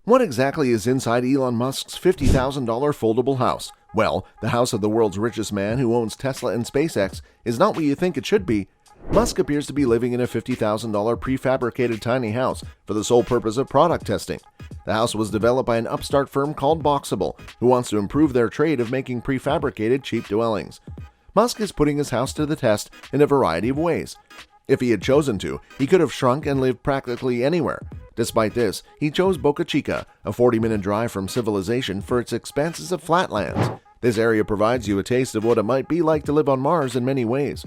What exactly is inside Elon Musk's $50,000 foldable house? Well, the house of the world's richest man who owns Tesla and SpaceX is not what you think it should be. Musk appears to be living in a $50,000 prefabricated tiny house for the sole purpose of product testing. The house was developed by an upstart firm called Boxable, who wants to improve their trade of making prefabricated cheap dwellings. Musk is putting his house to the test in a variety of ways. If he had chosen to, he could have shrunk and lived practically anywhere. Despite this, he chose Boca Chica, a 40-minute drive from civilization, for its expanses of flatlands. This area provides you a taste of what it might be like to live on Mars in many ways.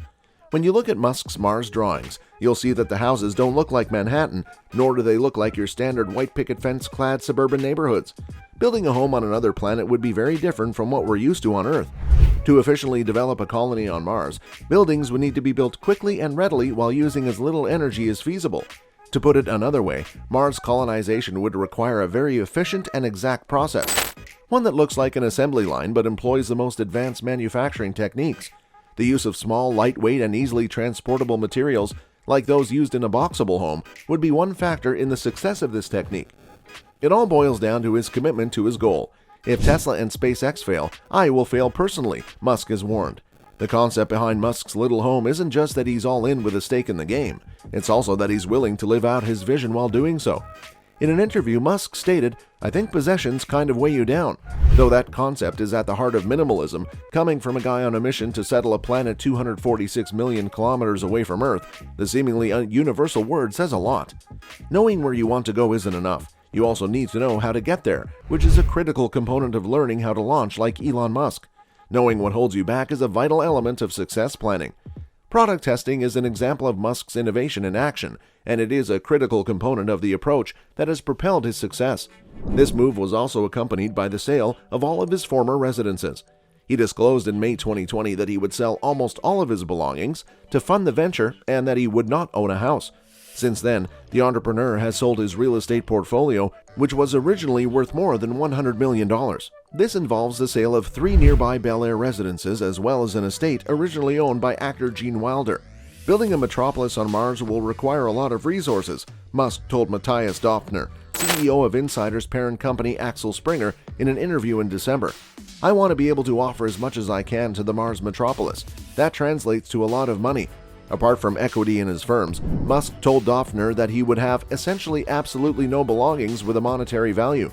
When you look at Musk's Mars drawings, you'll see that the houses don't look like Manhattan, nor do they look like your standard white picket fence-clad suburban neighborhoods. Building a home on another planet would be very different from what we're used to on Earth. To efficiently develop a colony on Mars, buildings would need to be built quickly and readily while using as little energy as feasible. To put it another way, Mars colonization would require a very efficient and exact process, one that looks like an assembly line but employs the most advanced manufacturing techniques. The use of small, lightweight, and easily transportable materials, like those used in a Boxable home, would be one factor in the success of this technique. It all boils down to his commitment to his goal. If Tesla and SpaceX fail, I will fail personally, Musk has warned. The concept behind Musk's little home isn't just that he's all in with a stake in the game, it's also that he's willing to live out his vision while doing so. In an interview, Musk stated, "I think possessions kind of weigh you down." Though that concept is at the heart of minimalism, coming from a guy on a mission to settle a planet 246 million kilometers away from Earth, the seemingly universal word says a lot. Knowing where you want to go isn't enough. You also need to know how to get there, which is a critical component of learning how to launch like Elon Musk. Knowing what holds you back is a vital element of success planning. Product testing is an example of Musk's innovation in action, and it is a critical component of the approach that has propelled his success. This move was also accompanied by the sale of all of his former residences. He disclosed in May 2020 that he would sell almost all of his belongings to fund the venture and that he would not own a house. Since then, the entrepreneur has sold his real estate portfolio, which was originally worth more than $100 million. This involves the sale of 3 nearby Bel Air residences as well as an estate originally owned by actor Gene Wilder. Building a metropolis on Mars will require a lot of resources, Musk told Matthias Döpfner, CEO of Insider's parent company Axel Springer, in an interview in December. "I want to be able to offer as much as I can to the Mars metropolis. That translates to a lot of money." Apart from equity in his firms, Musk told Döpfner that he would have essentially absolutely no belongings with a monetary value.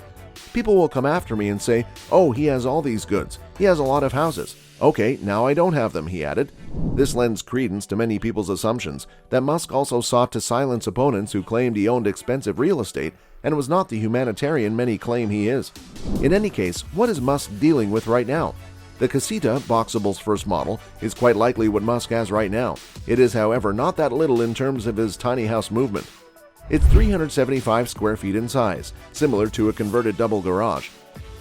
"People will come after me and say, 'Oh, he has all these goods. He has a lot of houses.' Okay, now I don't have them," he added. This lends credence to many people's assumptions that Musk also sought to silence opponents who claimed he owned expensive real estate and was not the humanitarian many claim he is. In any case, what is Musk dealing with right now? The Casita, Boxable's first model, is quite likely what Musk has right now. It is, however, not that little in terms of his tiny house movement. It's 375 square feet in size, similar to a converted double garage.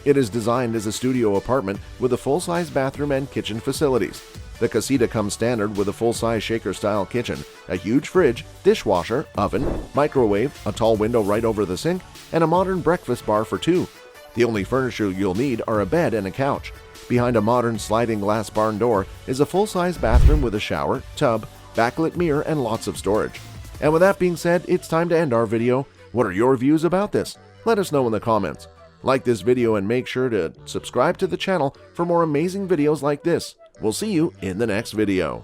It is designed as a studio apartment with a full-size bathroom and kitchen facilities. The Casita comes standard with a full-size shaker-style kitchen, a huge fridge, dishwasher, oven, microwave, a tall window right over the sink, and a modern breakfast bar for 2. The only furniture you'll need are a bed and a couch. Behind a modern sliding glass barn door is a full-size bathroom with a shower, tub, backlit mirror, and lots of storage. And with that being said, it's time to end our video. What are your views about this? Let us know in the comments. Like this video and make sure to subscribe to the channel for more amazing videos like this. We'll see you in the next video.